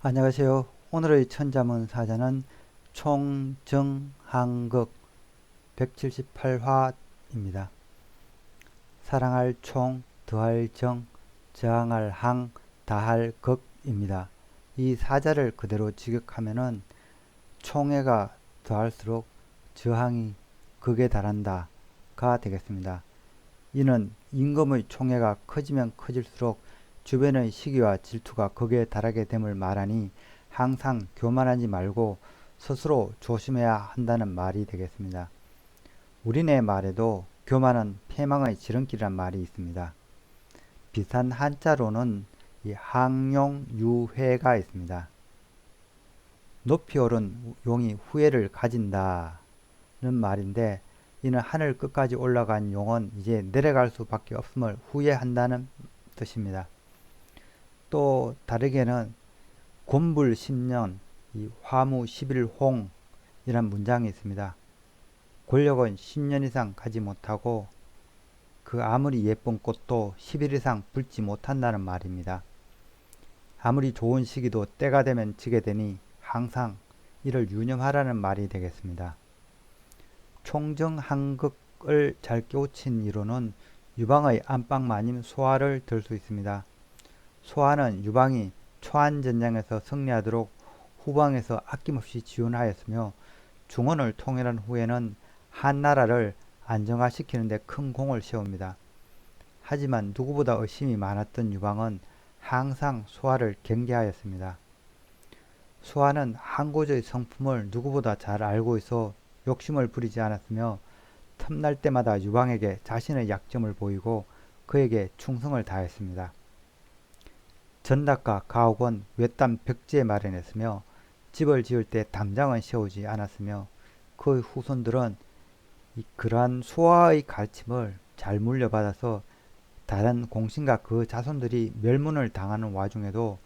안녕하세요. 오늘의 천자문 사자는 총정한극 178화입니다. 사랑할 총, 더할 정, 저항할 항, 다할 극입니다. 이 사자를 그대로 직역하면은 총애가 더할수록 저항이 극에 달한다가 되겠습니다. 이는 임금의 총애가 커지면 커질수록 주변의 시기와 질투가 극에 달하게 됨을 말하니 항상 교만하지 말고 스스로 조심해야 한다는 말이 되겠습니다. 우리네 말에도 교만은 패망의 지름길이란 말이 있습니다. 비슷한 한자로는 이 항용유회가 있습니다. 높이 오른 용이 후회를 가진다는 말인데, 이는 하늘 끝까지 올라간 용은 이제 내려갈 수밖에 없음을 후회한다는 뜻입니다. 또 다르게는 곤불 10년, 이 화무 11홍 이란 문장이 있습니다. 권력은 10년 이상 가지 못하고 그 아무리 예쁜 꽃도 10일 이상 불지 못한다는 말입니다. 아무리 좋은 시기도 때가 되면 지게 되니 항상 이를 유념하라는 말이 되겠습니다. 총정한극을 잘 깨우친 이로는 유방의 안방마님 소화를 들 수 있습니다. 소화는 유방이 초안전장에서 승리하도록 후방에서 아낌없이 지원하였으며 중원을 통일한 후에는 한나라를 안정화시키는 데 큰 공을 세웁니다. 하지만 누구보다 의심이 많았던 유방은 항상 소화를 경계하였습니다. 소화는 한고조의 성품을 누구보다 잘 알고 있어 욕심을 부리지 않았으며 틈날 때마다 유방에게 자신의 약점을 보이고 그에게 충성을 다했습니다. 전락과 가옥은 외딴 벽지에 마련했으며 집을 지을 때 담장은 세우지 않았으며 그 후손들은 그러한 소화의 가르침을 잘 물려받아서 다른 공신과 그 자손들이 멸문을 당하는 와중에도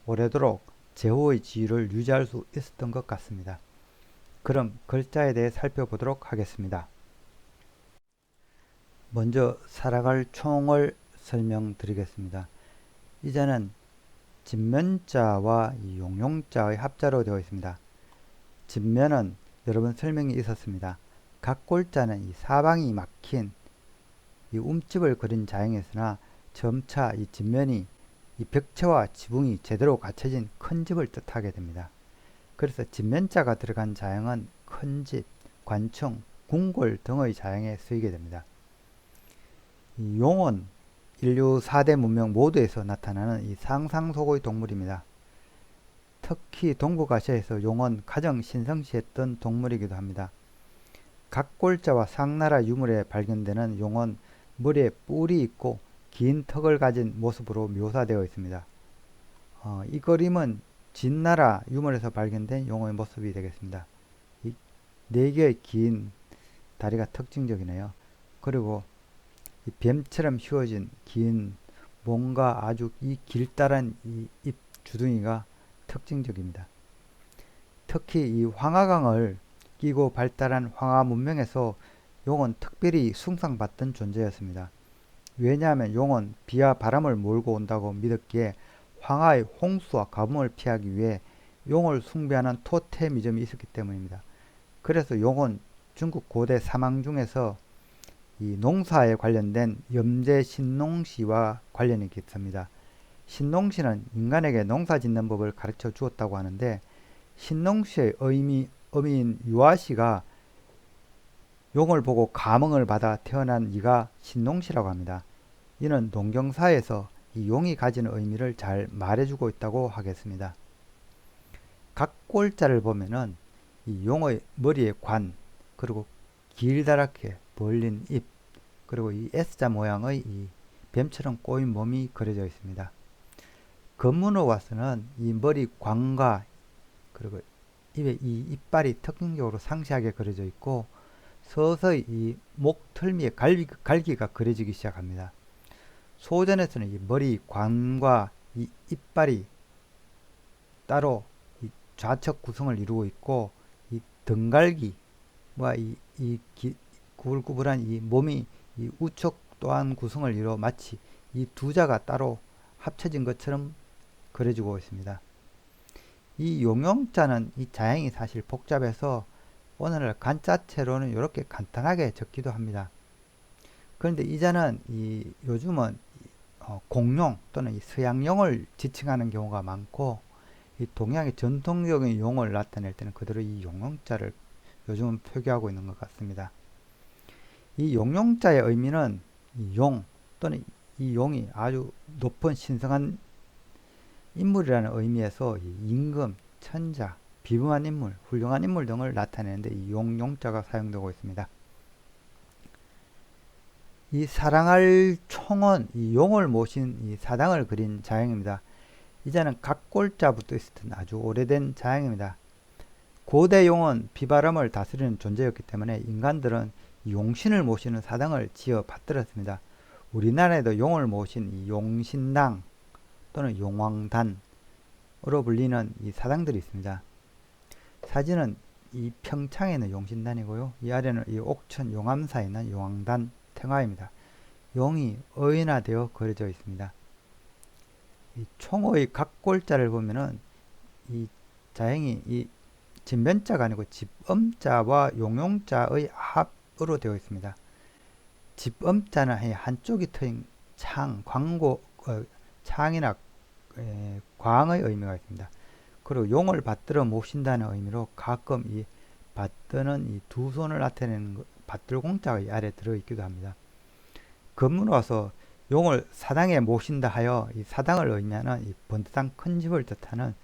오래도록 제후의 지위를 유지할 수 있었던 것 같습니다. 그럼 글자에 대해 살펴보도록 하겠습니다. 먼저 살아갈 총을 설명드리겠습니다. 이자는 진면자와 용용자의 합자로 되어 있습니다. 진면은 여러 번 설명이 있었습니다. 각골자는 이 사방이 막힌 이 움집을 그린 자형이으나 점차 이 진면이 이 벽체와 지붕이 제대로 갖춰진 큰 집을 뜻하게 됩니다. 그래서 진면자가 들어간 자형은 큰 집, 관청, 궁궐 등의 자형에 쓰이게 됩니다. 이 용은 인류 4대 문명 모두에서 나타나는 이 상상 속의 동물입니다. 특히 동북아시아에서 용은 가장 신성시했던 동물이기도 합니다. 각골자와 상나라 유물에 발견되는 용은 머리에 뿔이 있고 긴 턱을 가진 모습으로 묘사되어 있습니다. 이 그림은 진나라 유물에서 발견된 용의 모습이 되겠습니다. 이 4개의 긴 다리가 특징적이네요. 그리고 이 뱀처럼 휘어진 긴 뭔가 아주 이 길다란 이 입 주둥이가 특징적입니다. 특히 이 황하강을 끼고 발달한 황하 문명에서 용은 특별히 숭상받던 존재였습니다. 왜냐하면 용은 비와 바람을 몰고 온다고 믿었기에 황하의 홍수와 가뭄을 피하기 위해 용을 숭배하는 토테미즘이 있었기 때문입니다. 그래서 용은 중국 고대 사망 중에서 이 농사에 관련된 염제 신농시와 관련이 깊습니다. 신농시는 인간에게 농사 짓는 법을 가르쳐 주었다고 하는데, 신농시의 어미인 유아시가 용을 보고 감흥을 받아 태어난 이가 신농시라고 합니다. 이는 농경사에서 이 용이 가지는 의미를 잘 말해주고 있다고 하겠습니다. 각골자를 보면은 이 용의 머리에 관, 그리고 길다랗게 벌린 입, 그리고 이 S자 모양의 이 뱀처럼 꼬인 몸이 그려져 있습니다. 검문호 와서는 이 머리 관과 그리고 입에 이 이빨이 특징적으로 상세하게 그려져 있고 서서히 이 목털미에 갈기가 그려지기 시작합니다. 소전에서는 이 머리 관과 이 이빨이 따로 이 좌측 구성을 이루고 있고 이 등갈기와 이 구불구불한 이 몸이 이 우측 또한 구성을 이루어 마치 이 두 자가 따로 합쳐진 것처럼 그려지고 있습니다. 이 용용자는 이 자형이 사실 복잡해서 오늘날 간자체로는 이렇게 간단하게 적기도 합니다. 그런데 이자는 요즘은 공용 또는 이 서양용을 지칭하는 경우가 많고, 이 동양의 전통적인 용어를 나타낼 때는 그대로 이 용용자를 요즘은 표기하고 있는 것 같습니다. 이 용용자의 의미는 이 용 또는 이 용이 아주 높은 신성한 인물이라는 의미에서 이 임금, 천자, 비범한 인물, 훌륭한 인물 등을 나타내는데 이 용자가 사용되고 있습니다. 이 사랑할 총은 이 용을 모신 이 사당을 그린 자형입니다. 이제는 각골자부터 있었던 아주 오래된 자형입니다. 고대 용은 비바람을 다스리는 존재였기 때문에 인간들은 용신을 모시는 사당을 지어 받들었습니다. 우리나라에도 용을 모신 이 용신당 또는 용왕단으로 불리는 이 사당들이 있습니다. 사진은 이 평창에 있는 용신단이고요. 이 아래는 이 옥천 용암사에 있는 용왕단 태화입니다. 용이 어인화되어 그려져 있습니다. 이 총의 각골자를 보면은 이 자형이 이 진변자가 아니고 집엄자와 용용자의 합으로 되어 있습니다. 집엄자는 한쪽이 트인 창, 광고, 창이나 광의 의미가 있습니다. 그리고 용을 받들어 모신다는 의미로 가끔 이 받드는 이 두 손을 나타내는 받들공자가 이 아래 들어있기도 합니다. 건문 와서 용을 사당에 모신다 하여 이 사당을 의미하는 이 번듯한 큰 집을 뜻하는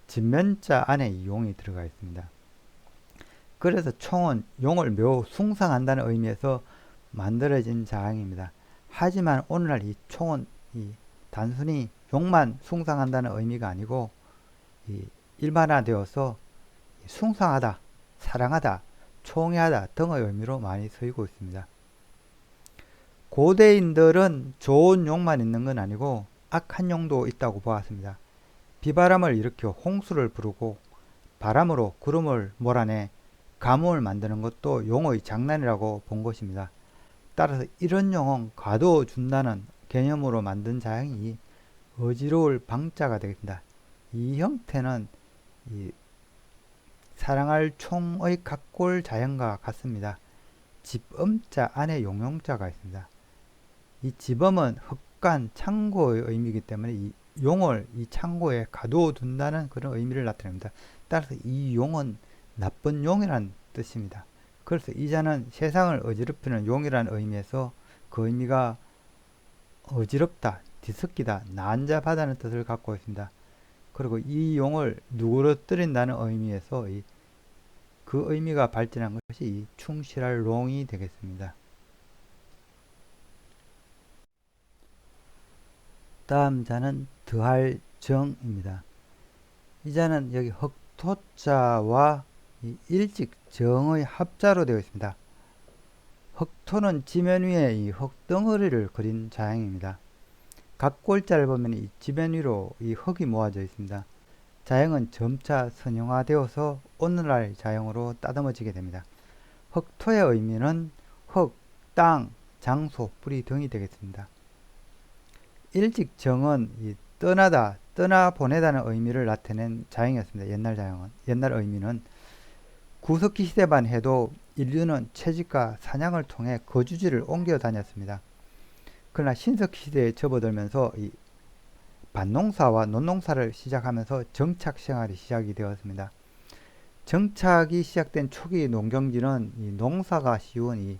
진면자 안에 이 용이 들어가 있습니다. 그래서 총은 용을 매우 숭상한다는 의미에서 만들어진 자항입니다. 하지만 오늘날 이 총은 단순히 용만 숭상한다는 의미가 아니고 일반화되어서 숭상하다, 사랑하다, 총애하다 등의 의미로 많이 쓰이고 있습니다. 고대인들은 좋은 용만 있는 건 아니고 악한 용도 있다고 보았습니다. 비바람을 일으켜 홍수를 부르고 바람으로 구름을 몰아내 가뭄을 만드는 것도 용의 장난이라고 본 것입니다. 따라서 이런 용은 가둬준다는 개념으로 만든 자형이 어지러울 방자가 되겠습니다. 이 형태는 사랑할 총의 각골 자형과 같습니다. 집엄자 안에 용용자가 있습니다. 이 집엄은 흑간 창고의 의미이기 때문에 이 용을 이 창고에 가두어둔다는 그런 의미를 나타냅니다. 따라서 이 용은 나쁜 용이라는 뜻입니다. 그래서 이자는 세상을 어지럽히는 용이라는 의미에서 그 의미가 어지럽다, 뒤섞이다, 난잡하다는 뜻을 갖고 있습니다. 그리고 이 용을 누그러뜨린다는 의미에서 그 의미가 발전한 것이 이 충실할 롱이 되겠습니다. 다음 자는 더할 정입니다. 이 자는 여기 흑토자와 일직정의 합자로 되어 있습니다. 흑토는 지면 위에 이 흙덩어리를 그린 자형입니다. 각골자를 보면 이 지면 위로 이 흙이 모아져 있습니다. 자형은 점차 선형화되어서 오늘날 자형으로 따듬어지게 됩니다. 흑토의 의미는 흙, 땅, 장소, 뿌리 등이 되겠습니다. 일직정은 떠나다, 떠나보내다는 의미를 나타낸 자형이었습니다. 옛날 자형은. 옛날 의미는 구석기 시대만 해도 인류는 채집과 사냥을 통해 거주지를 옮겨 다녔습니다. 그러나 신석기 시대에 접어들면서 이 밭농사와 논농사를 시작하면서 정착 생활이 시작이 되었습니다. 정착이 시작된 초기 농경지는 이 농사가 쉬운 이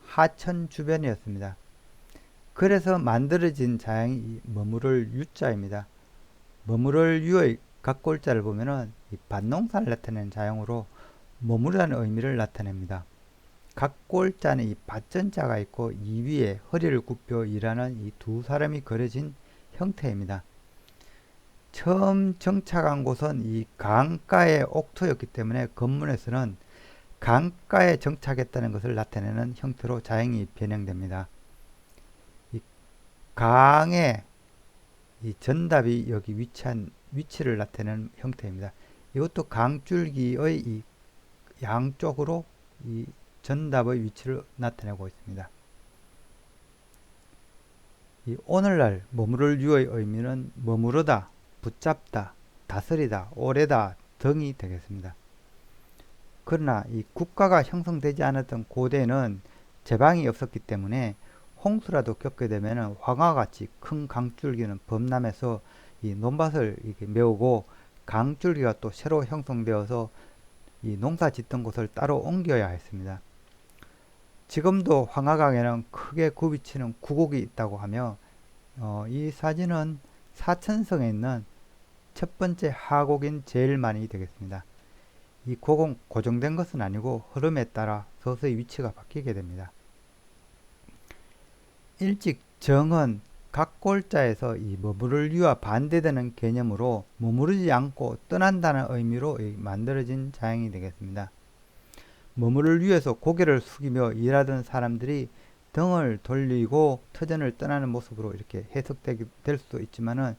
하천 주변이었습니다. 그래서 만들어진 자형이 머무를 유자입니다. 머무를 유의 각골자를 보면은 이 밭농사를 나타내는 자형으로 머무르다는 의미를 나타냅니다. 각골자는 이 밭전자가 있고 이 위에 허리를 굽혀 일하는 이 두 사람이 그려진 형태입니다. 처음 정착한 곳은 이 강가의 옥토였기 때문에 건문에서는 강가에 정착했다는 것을 나타내는 형태로 자형이 변형됩니다. 이 강의 이 전답이 여기 위치한 위치를 나타내는 형태입니다. 이것도 강줄기의 이 양쪽으로 이 전답의 위치를 나타내고 있습니다. 이 오늘날 머무를 유의 의미는 머무르다, 붙잡다, 다스리다, 오래다 등이 되겠습니다. 그러나 이 국가가 형성되지 않았던 고대는 제방이 없었기 때문에 홍수라도 겪게 되면 황화와 같이 큰 강줄기는 범람해서 이 논밭을 이렇게 메우고 강줄기가 또 새로 형성되어서 이 농사 짓던 곳을 따로 옮겨야 했습니다. 지금도 황하강에는 크게 굽이치는 구곡이 있다고 하며 이 사진은 사천성에 있는 첫 번째 하곡인 제일만이 되겠습니다. 이 곡은 고정된 것은 아니고 흐름에 따라 서서히 위치가 바뀌게 됩니다. 일찍 정은 각 골자에서 이 머무를 유와 반대되는 개념으로 머무르지 않고 떠난다는 의미로 만들어진 자형이 되겠습니다. 머무를 위에서 고개를 숙이며 일하던 사람들이 등을 돌리고 터전을 떠나는 모습으로 이렇게 해석될 수도 있지만은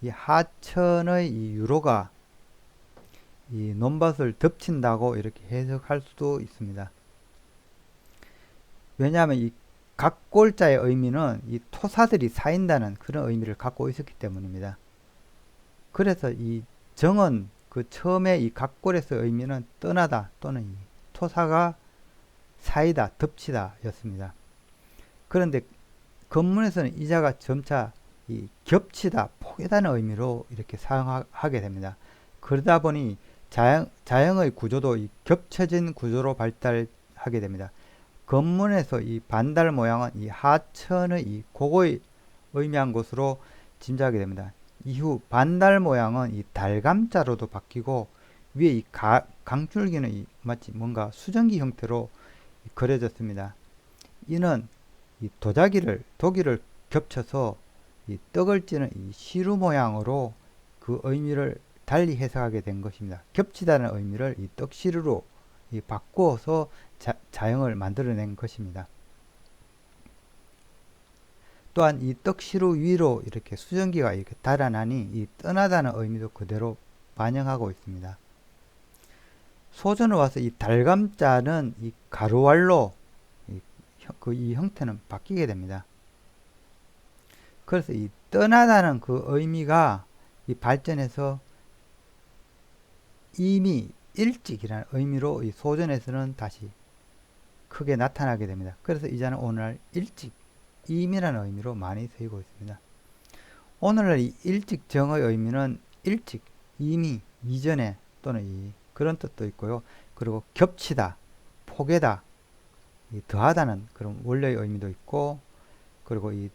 이 하천의 이 유로가 이 논밭을 덮친다고 이렇게 해석할 수도 있습니다. 왜냐하면 이 각 골자의 의미는 이 토사들이 쌓인다는 그런 의미를 갖고 있었기 때문입니다. 그래서 이 정은 그 처음에 이 각골에서 의미는 떠나다 또는 이 토사가 쌓이다, 덮치다 였습니다. 그런데 건문에서는 이 자가 점차 이 겹치다, 포개다는 의미로 이렇게 사용하게 됩니다. 그러다 보니 자형의 구조도 이 겹쳐진 구조로 발달하게 됩니다. 건문에서 이 반달 모양은 이 하천의 이 고고에 의미한 것으로 짐작하게 됩니다. 이후 반달 모양은 이 달감자로도 바뀌고 위에 이 강줄기는 이 마치 뭔가 수정기 형태로 그려졌습니다. 이는 이 도기를 겹쳐서 이 떡을 찌는 이 시루 모양으로 그 의미를 달리 해석하게 된 것입니다. 겹치다는 의미를 이 떡시루로 바꾸어서 자형을 만들어낸 것입니다. 또한 이 떡시루 위로 이렇게 수정기가 이렇게 달아나니 이 떠나다는 의미도 그대로 반영하고 있습니다. 소전에 와서 이 달감자는 이 가루왈로 이 형태는 바뀌게 됩니다. 그래서 이 떠나다는 그 의미가 이 발전해서 이미 일찍이라는 의미로 이 소전에서는 다시 크게 나타나게 됩니다. 그래서 이 자는 오늘날 일찍, 임이라는 의미로 많이 쓰이고 있습니다. 오늘날 이 일찍 정의 의미는 일찍, 이미, 이전에 또는 그런 뜻도 있고요. 그리고 겹치다, 포개다, 더하다는 그런 원래의 의미도 있고, 그리고 이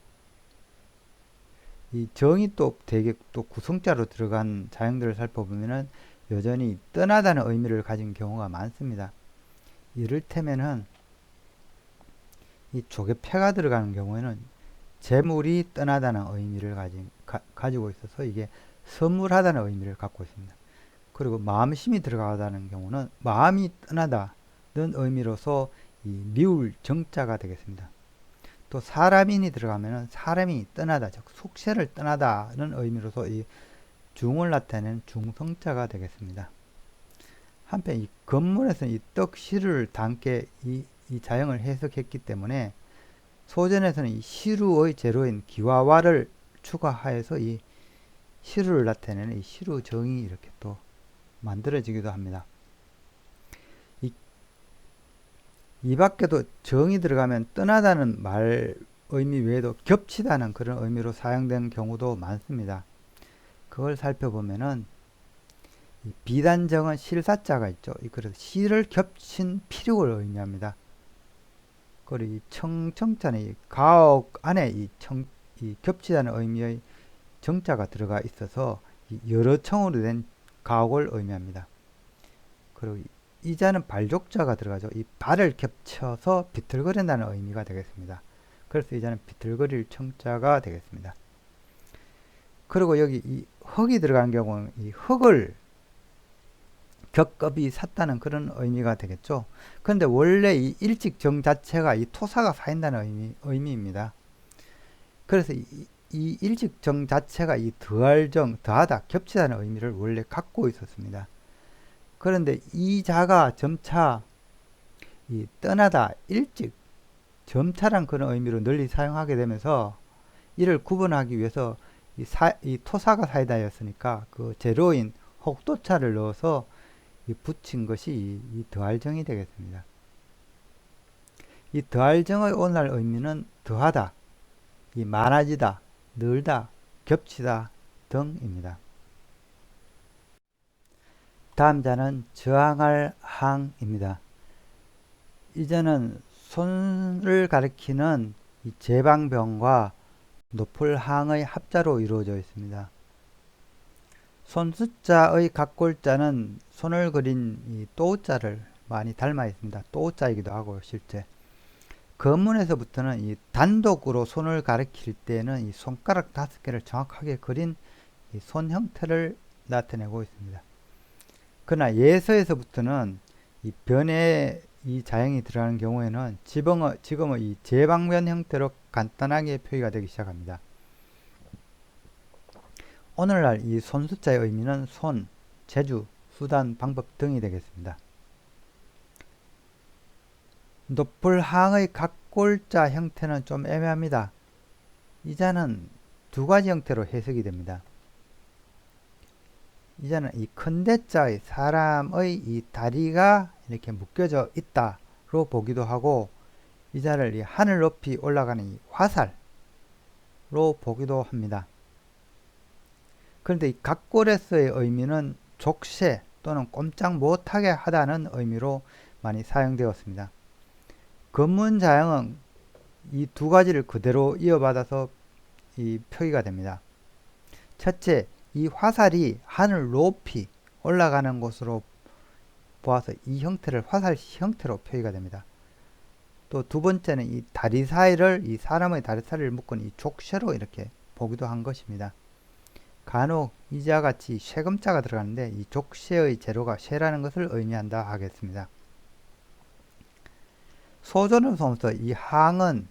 정이 또 되게 또 구성자로 들어간 자형들을 살펴보면은 여전히 떠나다는 의미를 가진 경우가 많습니다. 이를테면은 이 조개패가 들어가는 경우에는 재물이 떠나다는 의미를 가지고 있어서 이게 선물하다는 의미를 갖고 있습니다. 그리고 마음심이 들어가다는 경우는 마음이 떠나다는 의미로서 이 미울 정자가 되겠습니다. 또 사람인이 들어가면은 사람이 떠나다, 즉 숙세를 떠나다는 의미로서 이 중을 나타내는 중성자가 되겠습니다. 한편 이 건문에서는 이 떡시루를 담게 이 자형을 해석했기 때문에 소전에서는 이 시루의 재료인 기와와를 추가하여서 이 시루를 나타내는 이 시루정이 이렇게 또 만들어지기도 합니다. 이 밖에도 정이 들어가면 떠나다는 말 의미 외에도 겹치다는 그런 의미로 사용된 경우도 많습니다. 그걸 살펴보면은 이 비단정은 실사자가 있죠. 그래서 실을 겹친 피륙을 의미합니다. 그리고 이 청자는 이 가옥 안에 이 겹치다는 의미의 정자가 들어가 있어서 여러 청으로 된 가옥을 의미합니다. 그리고 이 자는 발족자가 들어가죠. 이 발을 겹쳐서 비틀거린다는 의미가 되겠습니다. 그래서 이 자는 비틀거릴 청자가 되겠습니다. 그리고 여기 이 흙이 들어간 경우는 이 흙을 겹겹이 샀다는 그런 의미가 되겠죠. 그런데 원래 이 일직정 자체가 이 토사가 쌓인다는 의미입니다. 그래서 이 일직정 자체가 이 더하다, 겹치다는 의미를 원래 갖고 있었습니다. 그런데 이 자가 점차 이 떠나다, 일찍, 점차란 그런 의미로 널리 사용하게 되면서 이를 구분하기 위해서 이 토사가 사이다였으니까 그 재료인 혹도차를 넣어서 붙인 것이 이 더할정이 되겠습니다. 이 더할정의 오늘날 의미는 더하다, 이 많아지다, 늘다, 겹치다 등입니다. 다음 자는 저항할 항입니다. 이제는 손을 가리키는 이 제방병과 높을 항의 합자로 이루어져 있습니다. 손수자의 각골자는 손을 그린 이 또자를 많이 닮아 있습니다. 또자이기도 하고 실제 검문에서부터는 이 단독으로 손을 가리킬 때는 이 손가락 5개를 정확하게 그린 이 손 형태를 나타내고 있습니다. 그러나 예서에서부터는 이 변에 이 자형이 들어가는 경우에는 지금의 이 제방변 형태로 간단하게 표기가 되기 시작합니다. 오늘날 이 손수자의 의미는 손, 재주, 수단, 방법 등이 되겠습니다. 높을 항의 각골자 형태는 좀 애매합니다. 이 자는 두 가지 형태로 해석이 됩니다. 이 자는 이 큰대자의 사람의 이 다리가 이렇게 묶여져 있다로 보기도 하고, 이 자를 이 하늘 높이 올라가는 이 화살로 보기도 합니다. 그런데 이 각골에서의 의미는 족쇄 또는 꼼짝 못하게 하다는 의미로 많이 사용되었습니다. 검문자형은 이 두 가지를 그대로 이어받아서 이 표기가 됩니다. 첫째, 이 화살이 하늘 높이 올라가는 곳으로 보아서 이 형태를 화살 형태로 표기가 됩니다. 또 두 번째는 이 다리 사이를, 이 사람의 다리 사이를 묶은 이 족쇄로 이렇게 보기도 한 것입니다. 간혹 이자와 같이 쇠금자가 들어가는데 이 족쇄의 재료가 쇠라는 것을 의미한다 하겠습니다. 소조는 보면서 이 항은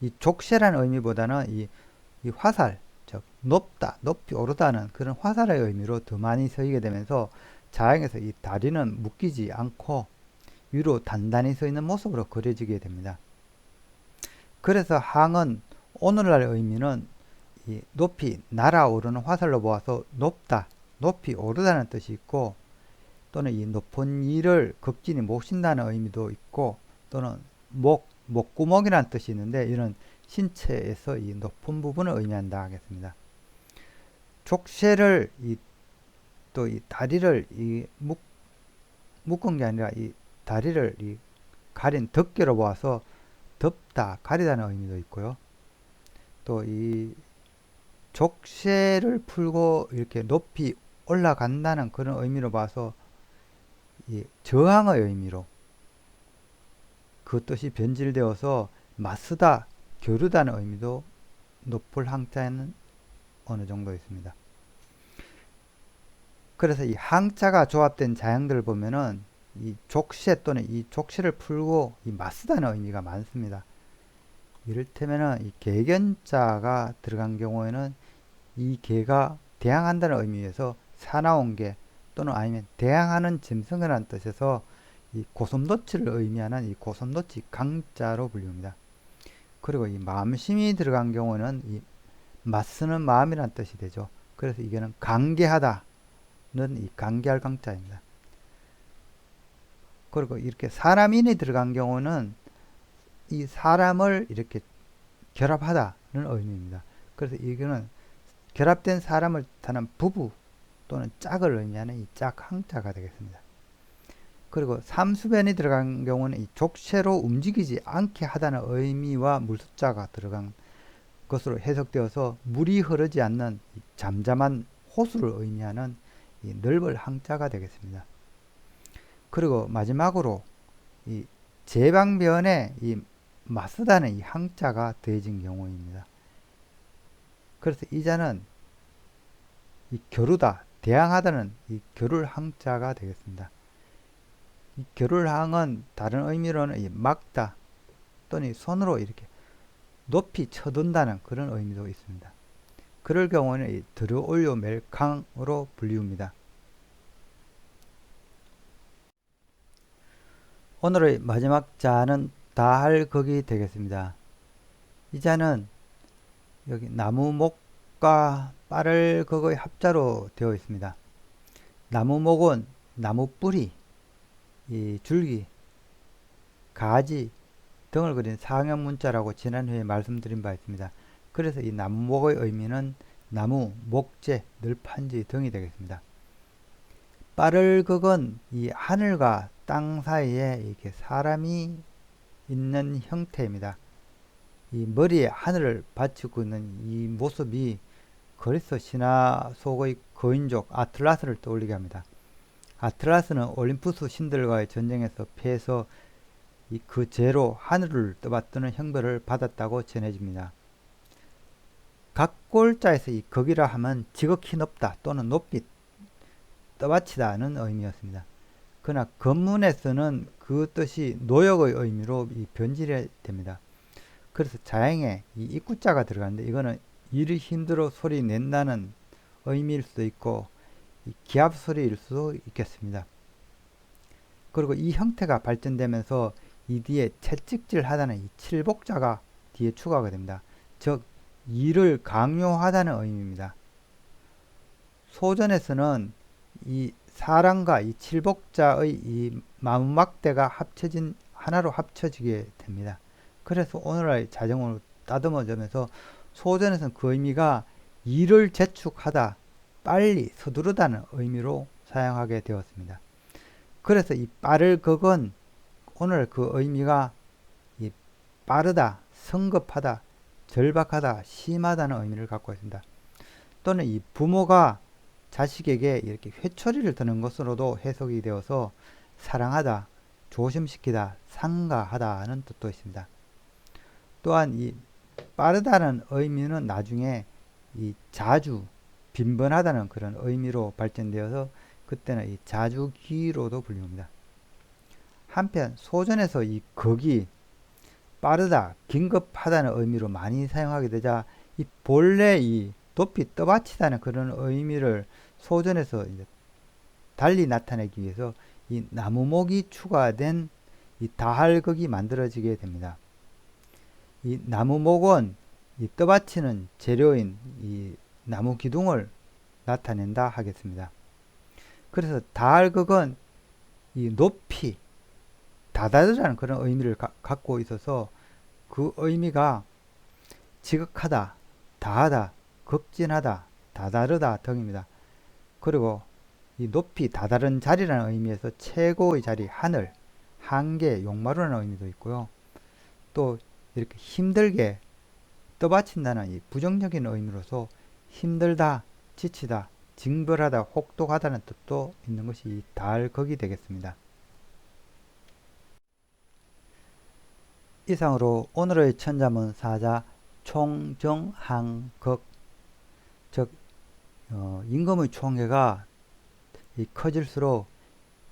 이 족쇄라는 의미보다는 이 화살, 즉 높다, 높이 오르다는 그런 화살의 의미로 더 많이 쓰이게 되면서 자형에서 이 다리는 묶이지 않고 위로 단단히 서 있는 모습으로 그려지게 됩니다. 그래서 항은 오늘날의 의미는 이 높이 날아오르는 화살로 보아서 높다, 높이 오르다는 뜻이 있고, 또는 이 높은 일을 극진히 모신다는 의미도 있고, 또는 목구멍이라는 뜻이 있는데 이는 신체에서 이 높은 부분을 의미한다 하겠습니다. 족쇄를 또 이 다리를 묶은 게 아니라 이 다리를 가린 덮개로 보아서 덮다, 가리다는 의미도 있고요. 또 이 족쇄를 풀고 이렇게 높이 올라간다는 그런 의미로 봐서 이 저항의 의미로 그 뜻이 변질되어서 맞서다, 겨루다는 의미도 높을 항자에는 어느 정도 있습니다. 그래서 이 항자가 조합된 자형들을 보면은 이 족쇄 또는 이 족쇄를 풀고 이 맞서다는 의미가 많습니다. 이를테면은 이 개견자가 들어간 경우에는 이 개가 대항한다는 의미에서 사나운 개 또는 아니면 대항하는 짐승이라는 뜻에서 이 고슴도치를 의미하는 이 고슴도치 강자로 불립니다. 그리고 이 마음심이 들어간 경우는 이 맞서는 마음이라는 뜻이 되죠. 그래서 이게는 강개하다는 이 강개할 강자입니다. 그리고 이렇게 사람인이 들어간 경우는 이 사람을 이렇게 결합하다는 의미입니다. 그래서 이거는 결합된 사람을 뜻하는 부부 또는 짝을 의미하는 이 짝항자가 되겠습니다. 그리고 삼수변이 들어간 경우는 이 족쇄로 움직이지 않게 하다는 의미와 물숫자가 들어간 것으로 해석되어서 물이 흐르지 않는 잠잠한 호수를 의미하는 이 넓을 항자가 되겠습니다. 그리고 마지막으로 이 제방변에 이 맞서다는 이 항자가 더해진 경우입니다. 그래서 이 자는 이 겨루다, 대항하다는 이 겨룰 항자가 되겠습니다. 이 겨룰 항은 다른 의미로는 이 막다 또는 손으로 이렇게 높이 쳐든다는 그런 의미도 있습니다. 그럴 경우는 이 들어올려 맬 강으로 불리웁니다. 오늘의 마지막 자는 다할 극이 되겠습니다. 이 자는 여기 나무 목 목과 빠를 극의 합자로 되어 있습니다. 나무목은 나무 뿌리, 이 줄기, 가지 등을 그린 사형 문자라고 지난회에 말씀드린 바 있습니다. 그래서 이 나무목의 의미는 나무, 목재, 늘판지 등이 되겠습니다. 빠를 극은 이 하늘과 땅 사이에 이렇게 사람이 있는 형태입니다. 이 머리에 하늘을 받치고 있는 이 모습이 그리스 신화 속의 거인족 아틀라스를 떠올리게 합니다. 아틀라스는 올림푸스 신들과의 전쟁에서 패해서 그 죄로 하늘을 떠받드는 형벌을 받았다고 전해집니다. 각 골자에서 이 극이라 하면 지극히 높다 또는 높이 떠받치다는 의미였습니다. 그러나 건문에서는 그 뜻이 노역의 의미로 변질이 됩니다. 그래서 자행에 이 입구자가 들어가는데 이거는 일이 힘들어 소리 낸다는 의미일 수도 있고 기합 소리일 수도 있겠습니다. 그리고 이 형태가 발전되면서 이 뒤에 채찍질하다는 이 칠복자가 뒤에 추가가 됩니다. 즉 일을 강요하다는 의미입니다. 소전에서는 이 사람과 이 칠복자의 이 마무막대가 합쳐진 하나로 합쳐지게 됩니다. 그래서 오늘의 자정으로 따듬어지면서 소전에서는 그 의미가 일을 재촉하다, 빨리 서두르다는 의미로 사용하게 되었습니다. 그래서 이 빠를 극은 오늘 그 의미가 이 빠르다, 성급하다, 절박하다, 심하다는 의미를 갖고 있습니다. 또는 이 부모가 자식에게 이렇게 회초리를 드는 것으로도 해석이 되어서 사랑하다, 조심시키다, 상가하다는 뜻도 있습니다. 또한 이 빠르다는 의미는 나중에 이 자주, 빈번하다는 그런 의미로 발전되어서 그때는 이 자주기로도 불립니다. 한편 소전에서 이 극이 빠르다, 긴급하다는 의미로 많이 사용하게 되자 이 본래 이 높이 떠받치다는 그런 의미를 소전에서 이제 달리 나타내기 위해서 이 나무목이 추가된 이 다할극이 만들어지게 됩니다. 이 나무목은 이 떠받치는 재료인 이 나무 기둥을 나타낸다 하겠습니다. 그래서 다할극은 이 높이 다다르다는 그런 의미를 갖고 있어서 그 의미가 지극하다, 다하다, 극진하다, 다다르다 등입니다. 그리고 이 높이 다다른 자리라는 의미에서 최고의 자리, 하늘, 한계, 용마루라는 의미도 있고요. 또 이렇게 힘들게 떠받친다는 이 부정적인 의미로서 힘들다, 지치다, 징벌하다, 혹독하다는 뜻도 있는 것이 이 다할극이 되겠습니다. 이상으로 오늘의 천자문 사자 총정한극, 즉 임금의 총회가 커질수록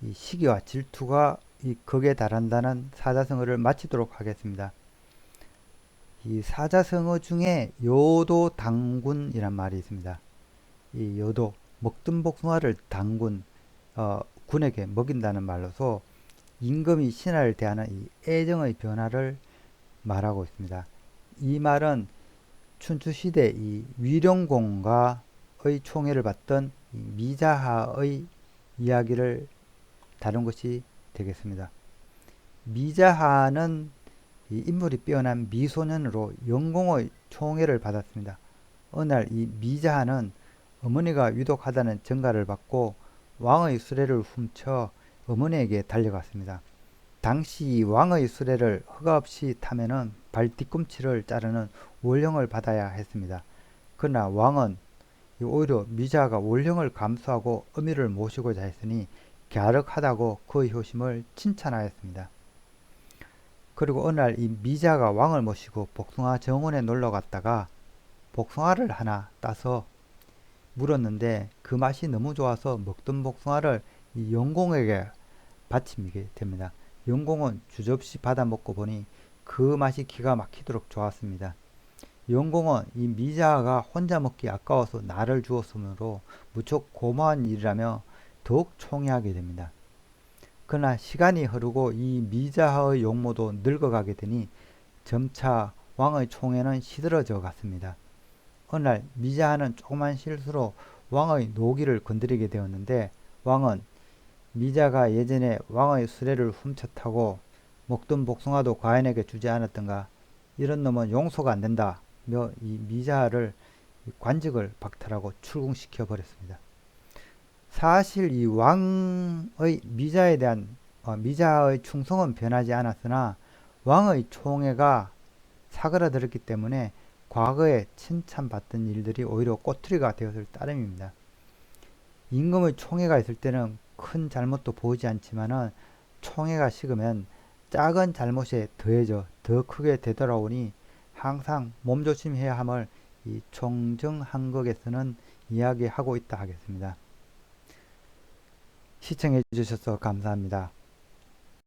이 시기와 질투가 이 극에 달한다는 사자성어를 마치도록 하겠습니다. 이 사자성어 중에 요도당군이란 말이 있습니다. 이 요도, 먹던 복숭아를 당군, 군에게 먹인다는 말로서 임금이 신하를 대하는 이 애정의 변화를 말하고 있습니다. 이 말은 춘추시대 이 위령공과의 총애를 받던 이 미자하의 이야기를 다룬 것이 되겠습니다. 미자하는 이 인물이 빼어난 미소년으로 영공의 총애를 받았습니다. 어느 날 이 미자하는 어머니가 위독하다는 전가를 받고 왕의 수레를 훔쳐 어머니에게 달려갔습니다. 당시 왕의 수레를 허가 없이 타면은 발 뒤꿈치를 자르는 월령을 받아야 했습니다. 그러나 왕은 오히려 미자가 월령을 감수하고 어미를 모시고자 했으니 갸륵하다고 그의 효심을 칭찬하였습니다. 그리고 어느 날 이 미자가 왕을 모시고 복숭아 정원에 놀러 갔다가 복숭아를 하나 따서 물었는데 그 맛이 너무 좋아서 먹던 복숭아를 이 영공에게 바치게 됩니다. 영공은 주접시 받아 먹고 보니 그 맛이 기가 막히도록 좋았습니다. 영공은 이 미자가 혼자 먹기 아까워서 나를 주었으므로 무척 고마운 일이라며 더욱 총애하게 됩니다. 그러나 시간이 흐르고 이 미자의 용모도 늙어가게 되니 점차 왕의 총애는 시들어져 갔습니다. 어느 날 미자는 조그만 실수로 왕의 노기를 건드리게 되었는데 왕은 미자가 예전에 왕의 수레를 훔쳐타고 먹던 복숭아도 과인에게 주지 않았던가 이런 놈은 용서가 안 된다며 이 미자를 관직을 박탈하고 출궁시켜 버렸습니다. 사실 이 왕의 미자의 충성은 변하지 않았으나 왕의 총애가 사그라들었기 때문에 과거에 칭찬받던 일들이 오히려 꼬투리가 되었을 따름입니다. 임금의 총애가 있을 때는 큰 잘못도 보이지 않지만은 총애가 식으면 작은 잘못에 더해져 더 크게 되돌아오니 항상 몸조심해야 함을 이 총정한국에서는 이야기하고 있다 하겠습니다. 시청해 주셔서 감사합니다.